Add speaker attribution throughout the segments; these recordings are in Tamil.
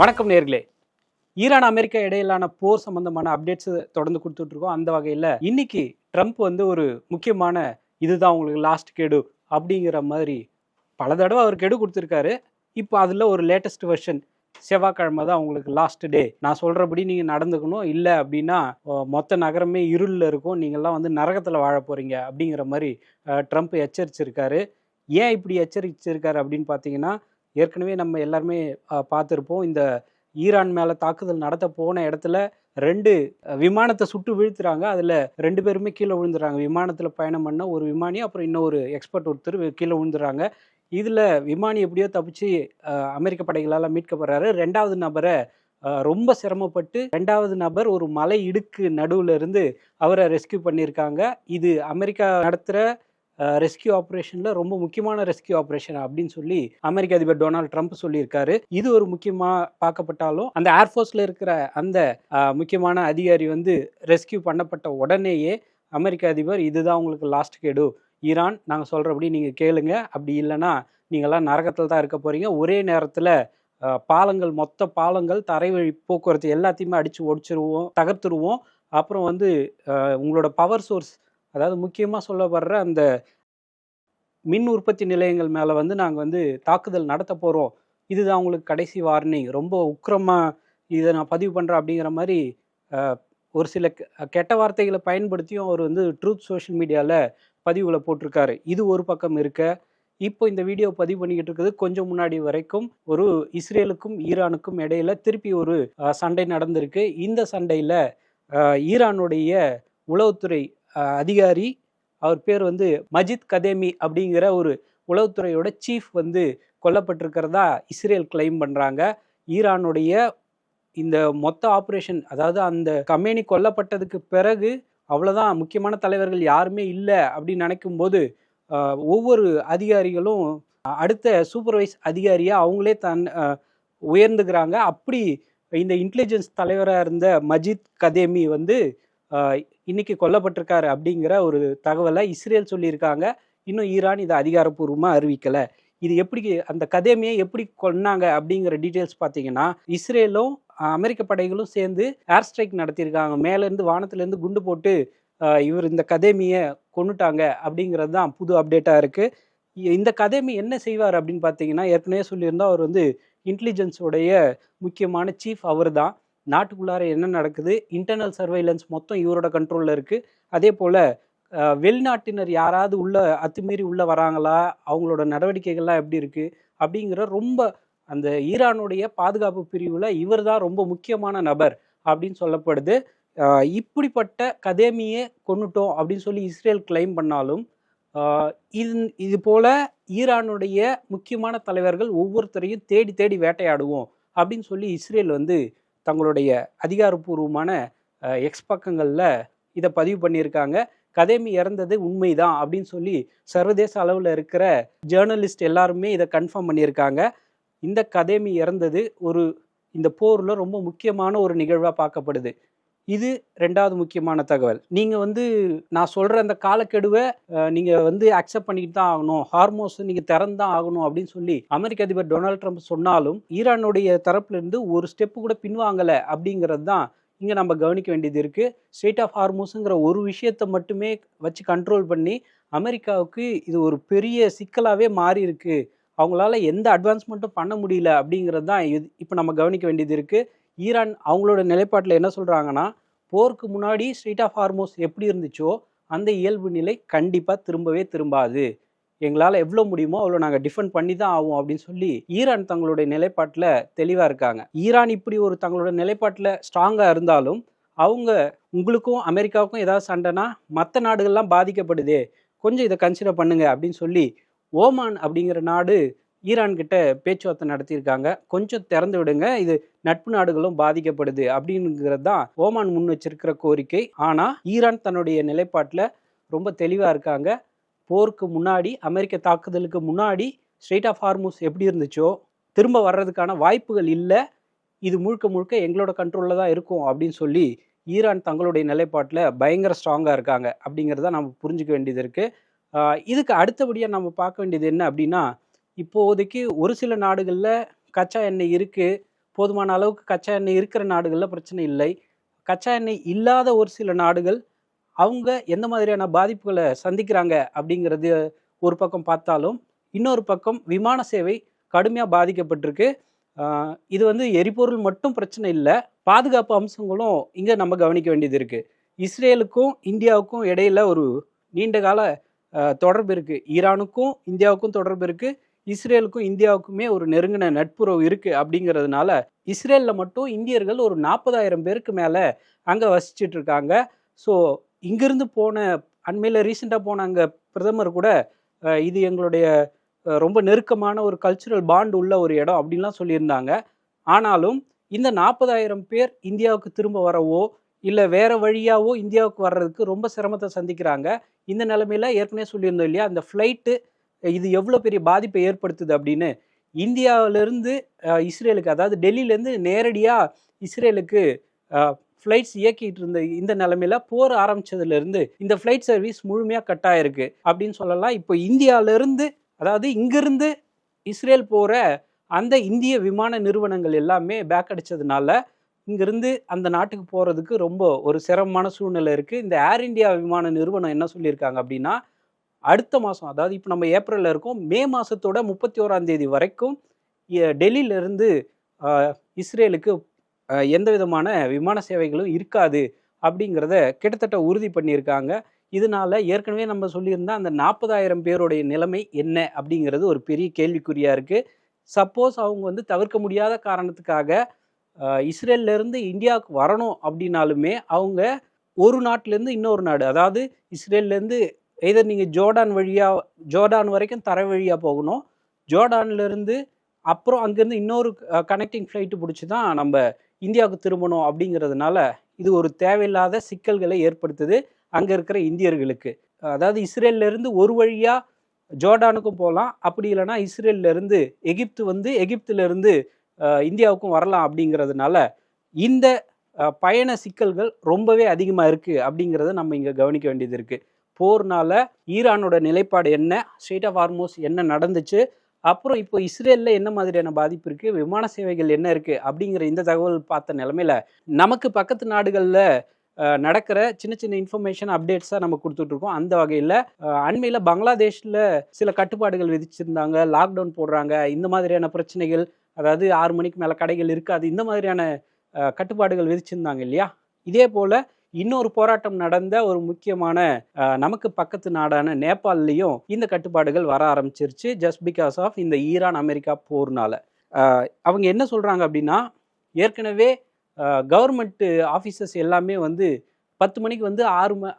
Speaker 1: வணக்கம் நேர்களே. ஈரான் அமெரிக்கா இடையிலான போர் சம்பந்தமான அப்டேட்ஸ் தொடர்ந்து கொடுத்துட்டு இருக்கோம். அந்த வகையில் இன்னைக்கு ட்ரம்ப் வந்து ஒரு முக்கியமான இதுதான் உங்களுக்கு லாஸ்ட் கெடு அப்படிங்கிற மாதிரி பல தடவை அவர் கெடு கொடுத்துருக்காரு. இப்போ அதில் ஒரு லேட்டஸ்ட் வெர்ஷன் செவ்வாய்க்கிழமை தான் உங்களுக்கு லாஸ்ட் டே, நான் சொல்கிறபடி நீங்கள் நடந்துக்கணும், இல்லை அப்படின்னா மொத்த நகரமே இருளில் இருக்கும், நீங்கள்லாம் வந்து நரகத்தில் வாழ போகிறீங்க அப்படிங்கிற மாதிரி ட்ரம்ப் எச்சரிச்சிருக்காரு. ஏன் இப்படி எச்சரிச்சிருக்காரு அப்படின்னு பார்த்தீங்கன்னா, ஏற்கனவே நம்ம எல்லாருமே பார்த்துருப்போம். இந்த ஈரான் மேலே தாக்குதல் நடத்த போன இடத்துல 2 விமானத்தை சுட்டு வீழ்த்துறாங்க. அதில் 2 பேருமே கீழே விழுந்துறாங்க. விமானத்தில் பயணம் பண்ண ஒரு விமானி, அப்புறம் இன்னொரு எக்ஸ்பர்ட் ஒருத்தர் கீழே விழுந்துறாங்க. இதில் விமானி எப்படியோ தப்பிச்சு அமெரிக்க படைகளால் மீட்கப்படுறாரு. 2வது நபரை ரொம்ப சிரமப்பட்டு 2வது நபர் ஒரு மலை இடுக்கு நடுவில் இருந்து அவரை ரெஸ்கியூ பண்ணியிருக்காங்க. இது அமெரிக்கா நடத்துகிற ரெஸ்கியூ ஆப்ரேஷனில் ரொம்ப முக்கியமான ரெஸ்கியூ ஆப்ரேஷன் அப்படின்னு சொல்லி அமெரிக்க அதிபர் டொனால்ட் ட்ரம்ப் சொல்லியிருக்காரு. இது ஒரு முக்கியமாக பார்க்கப்பட்டாலும் அந்த ஏர்ஃபோர்ஸில் இருக்கிற அந்த முக்கியமான அதிகாரி வந்து ரெஸ்கியூ பண்ணப்பட்ட உடனேயே அமெரிக்க அதிபர், இதுதான் உங்களுக்கு லாஸ்ட் கெடு, ஈரான் நாங்கள் சொல்கிறபடி நீங்கள் கேளுங்க, அப்படி இல்லைன்னா நீங்கள்லாம் நரகத்தில் தான் இருக்க போகிறீங்க. ஒரே நேரத்தில் பாலங்கள், மொத்த பாலங்கள், தரைவழி போக்குவரத்து எல்லாத்தையுமே அடித்து ஒடிச்சிருவோம், தகர்த்துருவோம். அப்புறம் வந்து உங்களோட பவர் சோர்ஸ், அதாவது முக்கியமாக சொல்லப்படுற அந்த மின் உற்பத்தி நிலையங்கள் மேலே வந்து நாங்கள் வந்து தாக்குதல் நடத்த போகிறோம், இதுதான் உங்களுக்கு கடைசி வார்னிங், ரொம்ப உக்கிரமாக இதை நான் பதிவு பண்ணுறேன் அப்படிங்கிற மாதிரி ஒரு சில கெட்ட வார்த்தைகளை பயன்படுத்தியும் அவர் வந்து ட்ரூத் சோஷியல் மீடியாவில் பதிவுகளை போட்டிருக்காரு. இது ஒரு பக்கம் இருக்க, இப்போ இந்த வீடியோ பதிவு பண்ணிக்கிட்டு இருக்குது கொஞ்சம் முன்னாடி வரைக்கும் ஒரு இஸ்ரேலுக்கும் ஈரானுக்கும் இடையில திருப்பி ஒரு சண்டை நடந்திருக்கு. இந்த சண்டையில் ஈரானுடைய உளவுத்துறை அதிகாரி, அவர் பேர் வந்து மஜித் கதேமி அப்படிங்கிற ஒரு உளவுத்துறையோட சீஃப் வந்து கொல்லப்பட்டிருக்கிறதா இஸ்ரேல் கிளைம் பண்ணுறாங்க. ஈரானுடைய இந்த மொத்த ஆப்ரேஷன், அதாவது அந்த கமேனி கொல்லப்பட்டதுக்கு பிறகு அவ்வளோதான், முக்கியமான தலைவர்கள் யாருமே இல்லை அப்படின்னு நினைக்கும் போது ஒவ்வொரு அதிகாரிகளும் அடுத்த சூப்பர்வைஸ் அதிகாரியாக அவங்களே உயர்ந்துக்கிறாங்க. அப்படி இந்த இன்டெலிஜென்ஸ் தலைவராக இருந்த மஜித் கதேமி வந்து இன்னைக்கு கொல்லப்பட்டிருக்காரு அப்படிங்கிற ஒரு தகவலை இஸ்ரேல் சொல்லியிருக்காங்க. இன்னும் ஈரான் இதை அதிகாரப்பூர்வமாக அறிவிக்கலை. இது எப்படி, அந்த கதேமியை எப்படி கொன்னாங்க அப்படிங்கிற டீட்டெயில்ஸ் பார்த்தீங்கன்னா, இஸ்ரேலும் அமெரிக்க படைகளும் சேர்ந்து ஏர் ஸ்ட்ரைக் நடத்தியிருக்காங்க. மேலேருந்து வானத்திலேருந்து குண்டு போட்டு இவர் இந்த கதேமியை கொன்னுட்டாங்க அப்படிங்கிறது தான் புது அப்டேட்டாக இருக்குது. இந்த கதேமி என்ன செய்வார் அப்படின்னு பார்த்தீங்கன்னா, ஏற்கனவே சொல்லியிருந்தா அவர் வந்து இன்டெலிஜென்ஸோடைய முக்கியமான சீஃப் அவர் தான். நாட்டுக்குள்ளார என்ன நடக்குது, இன்டர்னல் சர்வைலன்ஸ் மொத்தம் இவரோட கண்ட்ரோலில் இருக்குது. அதே போல் வெளிநாட்டினர் யாராவது உள்ள அத்துமீறி உள்ளே வராங்களா, அவங்களோட நடவடிக்கைகள்லாம் எப்படி இருக்குது அப்படிங்கிற ரொம்ப அந்த ஈரானுடைய பாதுகாப்பு பிரிவில் இவர் தான் ரொம்ப முக்கியமான நபர் அப்படின்னு சொல்லப்படுது. இப்படிப்பட்ட கதேமியை கொன்னுட்டோம் அப்படின்னு சொல்லி இஸ்ரேல் கிளைம் பண்ணாலும், இது போல ஈரானுடைய முக்கியமான தலைவர்கள் ஒவ்வொருத்தரையும் தேடி தேடி வேட்டையாடுவோம் அப்படின்னு சொல்லி இஸ்ரேல் வந்து தங்களுடைய அதிகாரப்பூர்வமான எக்ஸ் பக்கங்களில் இதை பதிவு பண்ணியிருக்காங்க. கதேமி இறந்தது உண்மைதான் அப்படின்னு சொல்லி சர்வதேச அளவில் இருக்கிற ஜேர்னலிஸ்ட் எல்லாருமே இதை கன்ஃபார்ம் பண்ணியிருக்காங்க. இந்த கதேமி இறந்தது இந்த போரில் ரொம்ப முக்கியமான ஒரு நிகழ்வாக பார்க்கப்படுது. இது 2வது முக்கியமான தகவல். நீங்கள் வந்து நான் சொல்கிற அந்த காலக்கெடுவை நீங்கள் வந்து அக்செப்ட் பண்ணிக்கிட்டு தான் ஆகணும், ஹார்மோஸ் நீங்கள் திறந்து தான் ஆகணும் அப்படின்னு சொல்லி அமெரிக்க அதிபர் டொனால்ட் ட்ரம்ப் சொன்னாலும் ஈரானுடைய தரப்புலேருந்து ஒரு ஸ்டெப்பு கூட பின்வாங்கலை அப்படிங்கிறது தான் இங்கே நம்ம கவனிக்க வேண்டியது இருக்குது. ஸ்ட்ரெய்ட் ஆஃப் ஹார்மோஸுங்கிற ஒரு விஷயத்தை மட்டுமே வச்சு கண்ட்ரோல் பண்ணி அமெரிக்காவுக்கு இது ஒரு பெரிய சிக்கலாகவே மாறி இருக்கு, அவங்களால எந்த அட்வான்ஸ்மெண்ட்டும் பண்ண முடியல அப்படிங்கிறது தான் இப்போ நம்ம கவனிக்க வேண்டியது இருக்குது. ஈரான் அவங்களோட நிலைப்பாட்டில் என்ன சொல்கிறாங்கன்னா, போருக்கு முன்னாடி ஸ்ட்ரெய்ட் ஆஃப் ஹார்மோஸ் எப்படி இருந்துச்சோ அந்த இயல்பு நிலை கண்டிப்பாக திரும்பவே திரும்பாது, எங்களால் எவ்வளோ முடியுமோ அவ்வளோ நாங்கள் டிஃபெண்ட் பண்ணி தான் ஆகும் அப்படின்னு சொல்லி ஈரான் தங்களுடைய நிலைப்பாட்டில் தெளிவாக இருக்காங்க. ஈரான் இப்படி ஒரு தங்களோட நிலைப்பாட்டில் ஸ்ட்ராங்காக இருந்தாலும் அவங்க உங்களுக்கும் அமெரிக்காவுக்கும் ஏதாவது சண்டைனா மற்ற நாடுகள்லாம் பாதிக்கப்படுதே, கொஞ்சம் இதை கன்சிடர் பண்ணுங்க அப்படின்னு சொல்லி ஓமான் அப்படிங்கிற நாடு ஈரான் கிட்ட பேச்சுவார்த்தை நடத்தியிருக்காங்க. கொஞ்சம் திறந்து விடுங்க, இது நட்பு நாடுகளும் பாதிக்கப்படுது அப்படிங்கிறது தான் ஓமான் முன் வச்சிருக்கிற கோரிக்கை. ஆனால் ஈரான் தன்னுடைய நிலைப்பாட்டில் ரொம்ப தெளிவாக இருக்காங்க. போருக்கு முன்னாடி, அமெரிக்க தாக்குதலுக்கு முன்னாடி ஸ்ட்ரெய்ட் ஆஃப் ஹார்மோஸ் எப்படி இருந்துச்சோ திரும்ப வர்றதுக்கான வாய்ப்புகள் இல்லை, இது முழுக்க முழுக்க எங்களோட கண்ட்ரோலில் தான் இருக்கும் அப்படின்னு சொல்லி ஈரான் தங்களுடைய நிலைப்பாட்டில் பயங்கர ஸ்ட்ராங்காக இருக்காங்க அப்படிங்கிறத நம்ம புரிஞ்சுக்க வேண்டியது இருக்குது. இதுக்கு அடுத்தபடியாக நம்ம பார்க்க வேண்டியது என்ன அப்படின்னா, இப்போதைக்கு ஒரு சில நாடுகளில் கச்சா எண்ணெய் இருக்குது, போதுமான அளவுக்கு கச்சா எண்ணெய் இருக்கிற நாடுகளில் பிரச்சனை இல்லை. கச்சா எண்ணெய் இல்லாத ஒரு சில நாடுகள் அவங்க எந்த மாதிரியான பாதிப்புகளை சந்திக்கிறாங்க அப்படிங்கிறது ஒரு பக்கம் பார்த்தாலும், இன்னொரு பக்கம் விமான சேவை கடுமையாக பாதிக்கப்பட்டிருக்கு. இது வந்து எரிபொருள் மட்டும் பிரச்சனை இல்லை, பாதுகாப்பு அம்சங்களும் இங்கே நம்ம கவனிக்க வேண்டியது இருக்குது. இஸ்ரேலுக்கும் இந்தியாவுக்கும் இடையில ஒரு நீண்ட கால தொடர்பு இருக்குது. ஈரானுக்கும் இந்தியாவுக்கும் தொடர்பு இருக்குது. இஸ்ரேலுக்கும் இந்தியாவுக்குமே ஒரு நெருங்கின நட்புறவு இருக்குது. அப்படிங்கிறதுனால இஸ்ரேலில் மட்டும் இந்தியர்கள் ஒரு 40,000 பேருக்கு மேலே அங்கே வசிச்சுட்டு இருக்காங்க. ஸோ இங்கிருந்து போன அண்மையில் ரீசெண்டாக போன அங்கே பிரதமர் கூட இது எங்களுடைய ரொம்ப நெருக்கமான ஒரு கல்ச்சுரல் பாண்ட் உள்ள ஒரு இடம் அப்படின்லாம் சொல்லியிருந்தாங்க. ஆனாலும் இந்த 40,000 பேர் இந்தியாவுக்கு திரும்ப வரவோ இல்லை வேற வழியாவோ இந்தியாவுக்கு வர்றதுக்கு ரொம்ப சிரமத்தை சந்திக்கிறாங்க. இந்த நிலைமையில ஏற்கனவே சொல்லியிருந்தோம் இல்லையா, அந்த ஃப்ளைட்டு இது எவ்வளோ பெரிய பாதிப்பை ஏற்படுத்துது அப்படின்னு. இந்தியாவிலேருந்து இஸ்ரேலுக்கு, அதாவது டெல்லியிலேருந்து நேரடியாக இஸ்ரேலுக்கு ஃப்ளைட்ஸ் இயக்கிட்டு இருந்த இந்த நிலைமையில போர் ஆரம்பிச்சதுலேருந்து இந்த ஃப்ளைட் சர்வீஸ் முழுமையாக கட் ஆயிருக்கு அப்படின்னு சொல்லலாம். இப்போ இந்தியாவிலேருந்து, அதாவது இங்கிருந்து இஸ்ரேல் போகிற அந்த இந்திய விமான நிறுவனங்கள் எல்லாமே பேக் அடித்ததுனால இங்கிருந்து அந்த நாட்டுக்கு போகிறதுக்கு ரொம்ப ஒரு சிரமமான சூழ்நிலை இருக்குது. இந்த ஏர் இந்தியா விமான நிறுவனம் என்ன சொல்லியிருக்காங்க அப்படின்னா, அடுத்த மாதம், அதாவது இப்போ நம்ம ஏப்ரலில் இருக்கோம், மே மாதத்தோட 31ஆம் தேதி வரைக்கும் டெல்லியிலேருந்து இஸ்ரேலுக்கு எந்த விதமான விமான சேவைகளும் இருக்காது அப்படிங்கிறத கிட்டத்தட்ட உறுதி பண்ணியிருக்காங்க. இதனால ஏற்கனவே நம்ம சொல்லியிருந்தா அந்த 40,000 பேருடைய நிலைமை என்ன அப்படிங்கிறது ஒரு பெரிய கேள்விக்குறியாக இருக்குது. சப்போஸ் அவங்க வந்து தவிர்க்க முடியாத காரணத்துக்காக இஸ்ரேல்லேருந்து இந்தியாவுக்கு வரணும் அப்படின்னாலுமே அவங்க ஒரு நாட்டிலேருந்து இன்னொரு நாடு, அதாவது இஸ்ரேல்லேருந்து எதர் நீங்கள் ஜோர்டான் வரைக்கும் தரை வழியாக போகணும், ஜோர்டான்லேருந்து அப்புறம் அங்கேருந்து இன்னொரு கனெக்டிங் ஃப்ளைட்டு பிடிச்சி தான் நம்ம இந்தியாவுக்கு திரும்பணும். அப்படிங்கிறதுனால இது ஒரு தேவையில்லாத சிக்கல்களை ஏற்படுத்துது அங்கே இருக்கிற இந்தியர்களுக்கு. அதாவது இஸ்ரேல்லேருந்து ஒரு வழியாக ஜோர்டானுக்கும் போகலாம், அப்படி இல்லைனா இஸ்ரேல்லேருந்து எகிப்து வந்து எகிப்திலேருந்து இந்தியாவுக்கும் வரலாம். அப்படிங்கிறதுனால இந்த பயண சிக்கல்கள் ரொம்பவே அதிகமாக இருக்குது அப்படிங்கிறத நம்ம இங்கே கவனிக்க வேண்டியது இருக்குது. போர்னால ஈரானோட நிலைப்பாடு என்ன, ஸ்ட்ரெய்ட் ஆஃப் ஹார்மோஸ் என்ன நடந்துச்சு, அப்புறம் இப்போ இஸ்ரேலில் என்ன மாதிரியான பாதிப்பு இருக்குது, விமான சேவைகள் என்ன இருக்குது அப்படிங்கிற இந்த தகவல் பார்த்த நிலமையில நமக்கு பக்கத்து நாடுகளில் நடக்கிற சின்ன சின்ன இன்ஃபர்மேஷன் அப்டேட்ஸாக நம்ம கொடுத்துட்ருக்கோம். அந்த வகையில் அண்மையில் பங்களாதேஷில் சில கட்டுப்பாடுகள் விதிச்சிருந்தாங்க, லாக்டவுன் போடுறாங்க, இந்த மாதிரியான பிரச்சனைகள், அதாவது 6 மணிக்கு மேலே கடைகள் இருக்காது, இந்த மாதிரியான கட்டுப்பாடுகள் விதிச்சிருந்தாங்க இல்லையா. இதே போல் இன்னொரு போராட்டம் நடந்த ஒரு முக்கியமான நமக்கு பக்கத்து நாடான நேபாள்லேயும் இந்த கட்டுப்பாடுகள் வர ஆரம்பிச்சிருச்சு, ஜஸ்ட் பிகாஸ் ஆஃப் இந்த ஈரான் அமெரிக்கா போர்னால. அவங்க என்ன சொல்கிறாங்க அப்படின்னா, ஏற்கனவே கவர்மெண்ட் ஆஃபீஸர்ஸ் எல்லாமே வந்து 10 மணிக்கு வந்து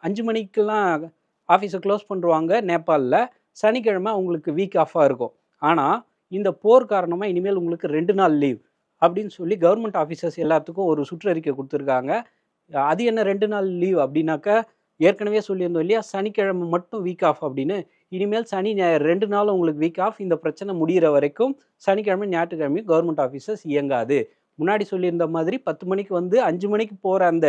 Speaker 1: 5 மணிக்கெல்லாம் ஆஃபீஸை க்ளோஸ் பண்ணுவாங்க நேபாளில். சனிக்கிழமை உங்களுக்கு வீக் ஆஃபாக இருக்கும். ஆனால் இந்த போர் காரணமாக இனிமேல் உங்களுக்கு 2 நாள் லீவ் அப்படின்னு சொல்லி கவர்மெண்ட் ஆஃபீஸர்ஸ் எல்லாத்துக்கும் ஒரு சுற்றறிக்கை கொடுத்துருக்காங்க. அது என்ன 2 நாள் லீவ் அப்படின்னாக்கா, ஏற்கனவே சொல்லியிருந்தோம் இல்லையா, சனிக்கிழமை மட்டும் வீக் ஆஃப் அப்படின்னு. இனிமேல் சனி ஞாயிறு 2 நாள் உங்களுக்கு வீக் ஆஃப். இந்த பிரச்சனை முடிகிற வரைக்கும் சனிக்கிழமை ஞாயிற்றுக்கிழமையும் கவர்மெண்ட் ஆஃபீஸர்ஸ் இயங்காது. முன்னாடி சொல்லியிருந்த மாதிரி 10 மணிக்கு வந்து 5 மணிக்கு போகிற அந்த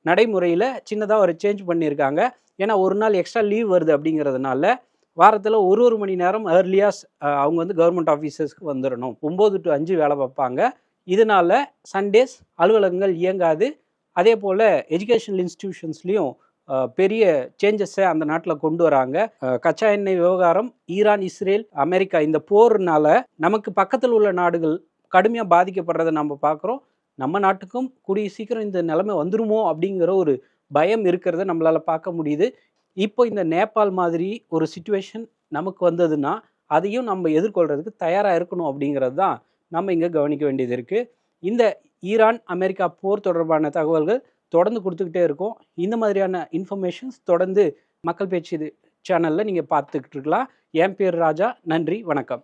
Speaker 1: நடைமுறையில் சின்னதாக ஒரு சேஞ்ச் பண்ணியிருக்காங்க. ஏன்னா ஒரு நாள் எக்ஸ்ட்ரா லீவ் வருது அப்படிங்கிறதுனால வாரத்தில் ஒரு மணி நேரம் ஏர்லியாக அவங்க வந்து கவர்மெண்ட் ஆஃபீஸர்ஸ்க்கு வந்துடணும். 9 to 5 வேலை பார்ப்பாங்க. இதனால சண்டேஸ் அலுவலகங்கள் இயங்காது. அதே போல் எஜுகேஷனல் இன்ஸ்டிடியூஷன்ஸ்லேயும் பெரிய சேஞ்சஸை அந்த நாட்டில் கொண்டு வராங்க. கச்சா எண்ணெய் விவகாரம், ஈரான், இஸ்ரேல், அமெரிக்கா இந்த போர்னால நமக்கு பக்கத்தில் உள்ள நாடுகள் கடுமையாக பாதிக்கப்படுறதை நம்ம பார்க்குறோம். நம்ம நாட்டுக்கும் கூடிய சீக்கிரம் இந்த நிலைமை வந்துருமோ அப்படிங்கிற ஒரு பயம் இருக்கிறத நம்மளால் பார்க்க முடியுது. இப்போ இந்த நேபாள் மாதிரி ஒரு சிச்சுவேஷன் நமக்கு வந்ததுன்னா அதையும் நம்ம எதிர்கொள்கிறதுக்கு தயாராக இருக்கணும் அப்படிங்கிறது தான் நம்ம இங்கே கவனிக்க வேண்டியது இருக்குது. இந்த ஈரான் அமெரிக்கா போர் தொடர்பான தகவல்கள் தொடர்ந்து கொடுத்துக்கிட்டே இருக்கும். இந்த மாதிரியான இன்ஃபர்மேஷன்ஸ் தொடர்ந்து மக்கள் பேச்சு சேனலில் நீங்கள் பார்த்துக்கிட்டு இருக்கலாம். என் பேர் ராஜா. நன்றி, வணக்கம்.